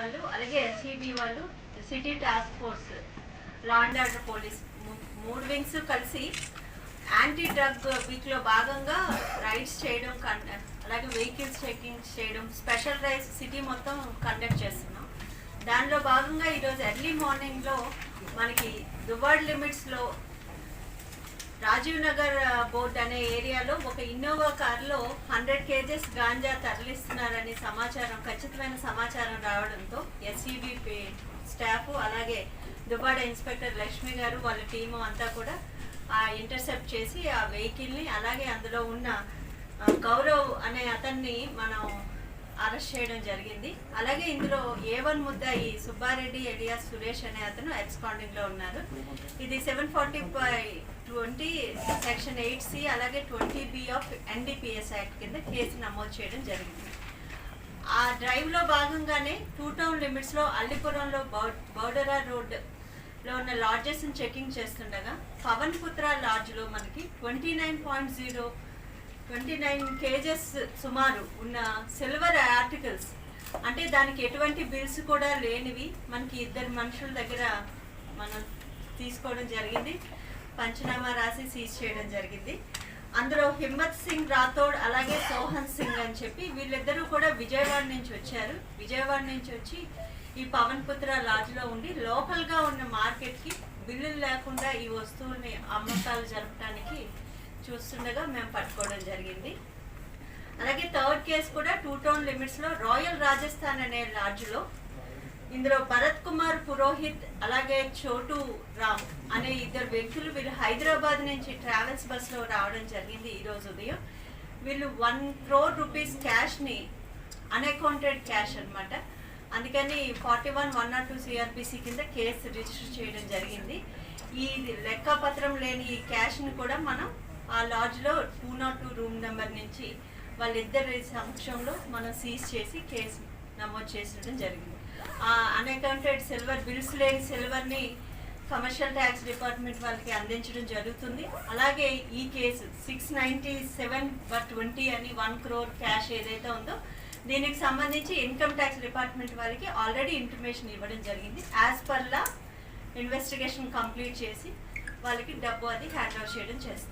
వాళ్ళు అలాగే ఎస్ఈబి వాళ్ళు city task force law and order police 3 wings కలిసి యాంటీ డ్రగ్ వీక్లో భాగంగా రైడ్స్ చేయడం అలాగే వెహికల్స్ చెకింగ్ చేయడం స్పెషల్ రైడ్స్ సిటీ మొత్తం కండక్ట్ చేస్తున్నాం. దానిలో భాగంగా ఈరోజు ఎర్లీ మార్నింగ్లో మనకి దువ్వాడ్ లిమిట్స్లో రాజీవ్ నగర్ బోర్డ్ అనే ఏరియాలో ఒక ఇన్నోవా కారులో 100 kgs గాంజా తరలిస్తున్నారని ఖచ్చితమైన సమాచారం రావడంతో ఎస్ఈబి స్టాఫ్ అలాగే దువ్వాడ ఇన్స్పెక్టర్ లక్ష్మి గారు వాళ్ళ టీము అంతా కూడా ఇంటర్సెప్ట్ చేసి ఆ వెహికల్ని అలాగే అందులో ఉన్న గౌరవ్ అనే అతన్ని మనం అరెస్ట్ చేయడం జరిగింది. అలాగే ఇందులో A1 ముద్దాయి సుబ్బారెడ్డి ఎలియాస్ సురేష్ అనే అతను ఎక్స్పాండింగ్లో ఉన్నారు. ఇది 740/20 సెక్షన్ 8C అలాగే 20B ఆఫ్ NDPS యాక్ట్ కింద కేసు నమోదు చేయడం జరిగింది. ఆ డ్రైవ్లో భాగంగానే 2 టౌన్ లిమిట్స్లో అల్లిపురంలో బౌడరా రోడ్లో ఉన్న లాడ్జెస్ని చెకింగ్ చేస్తుండగా పవన్ పుత్ర లాడ్జ్లో మనకి 29 kgs సుమారు ఉన్న సిల్వర్ ఆర్టికల్స్, అంటే దానికి ఎటువంటి బిల్స్ కూడా లేనివి మనకి 2 మనుషుల దగ్గర మనం తీసుకోవడం జరిగింది. పంచనామా రాసి సీజ్ చేయడం జరిగింది. అందులో హిమ్మత్ సింగ్ రాథోడ్ అలాగే సోహన్ సింగ్ అని చెప్పి వీళ్ళిద్దరూ కూడా విజయవాడ నుంచి వచ్చారు. విజయవాడ నుంచి వచ్చి ఈ పవన్ పుత్ర లాడ్జ్లో ఉండి లోకల్గా ఉన్న మార్కెట్కి బిల్లులు లేకుండా ఈ వస్తువుల్ని అమ్మకాలు జరపడానికి చూస్తుండగా మేము పట్టుకోవడం జరిగింది. అలాగే 3rd కేసు కూడా 2 టౌన్ లిమిట్స్లో రాయల్ రాజస్థాన్ అనే లాడ్జ్లో ఇందులో భరత్ కుమార్ పురోహిత్ అలాగే చోటు రామ్ అనే 2 వ్యక్తులు వీళ్ళు హైదరాబాద్ నుంచి ట్రావెల్స్ బస్లో రావడం జరిగింది ఈరోజు ఉదయం. వీళ్ళు 1 crore రూపీస్ క్యాష్ని అన్అకౌంటెడ్ క్యాష్ అనమాట, అందుకని 41-102 CRPC కింద కేసు రిజిస్టర్ చేయడం జరిగింది. ఈ లెక్కపత్రం లేని ఈ క్యాష్ని కూడా మనం ఆ లాడ్జ్లో 202 రూమ్ నెంబర్ నుంచి వాళ్ళిద్దరి సమక్షంలో మనం సీజ్ చేసి కేసు నమోదు చేసడం జరిగింది. ఆ అన్అకౌంటెడ్ సిల్వర్ బిల్స్ లేని సిల్వర్ని కమర్షియల్ ట్యాక్స్ డిపార్ట్మెంట్ వాళ్ళకి అందించడం జరుగుతుంది. అలాగే ఈ కేసు 697/20 అని 1 crore క్యాష్ ఏదైతే ఉందో దీనికి సంబంధించి ఇన్కమ్ ట్యాక్స్ డిపార్ట్మెంట్ వాళ్ళకి ఆల్రెడీ ఇంటిమేషన్ ఇవ్వడం జరిగింది. As per law investigation complete చేసి వాళ్ళకి డబ్బు అది హ్యాండ్ ఓవర్ చేయడం చేస్తాం.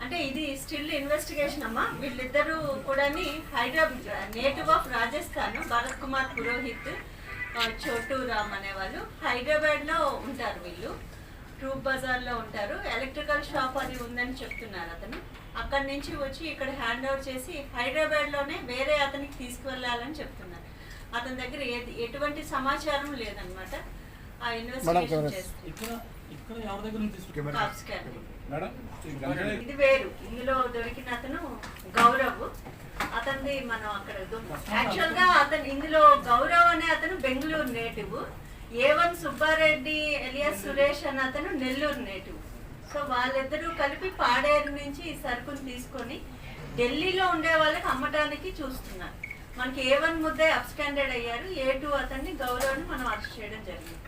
అంటే ఇది స్టిల్ ఇన్వెస్టిగేషన్ అమ్మా. వీళ్ళిద్దరూ కూడా హైదరాబాద్ నేటివ్ ఆఫ్ రాజస్థాన్ భరత్ కుమార్ పురోహిత్ చోటు రామ్ అనేవాళ్ళు హైదరాబాద్లో ఉంటారు. వీళ్ళు ట్రూప్ బజార్లో ఉంటారు. ఎలక్ట్రికల్ షాప్ అది ఉందని చెప్తున్నారు అతను. అక్కడి నుంచి వచ్చి ఇక్కడ హ్యాండ్ ఓవర్ చేసి హైదరాబాద్లోనే వేరే అతనికి తీసుకువెళ్ళాలని చెప్తున్నారు. అతని దగ్గర ఎటువంటి సమాచారం లేదనమాట. ఆ ఇన్వెస్టిగేషన్ చేస్తారు. ఇది వేరు. ఇందులో దొరికిన అతను గౌరవ్, అతనిది మనం అక్కడ యాక్చువల్ గా ఇందులో గౌరవ్ అనే అతను Bengaluru native, A1 Subba Reddy alias Suresh అనే అతను నెల్లూరు నేటివ్. సో వాళ్ళిద్దరూ కలిపి పాడేరు నుంచి ఈ సరుకుని తీసుకొని ఢిల్లీలో ఉండే వాళ్ళకి అమ్మటానికి చూస్తున్నారు. మనకి A1 ముద్దే అబ్స్టాండర్డ్ అయ్యారు. A2 అతన్ని గౌరవ్ని మనం అరెస్ట్ చేయడం జరిగింది.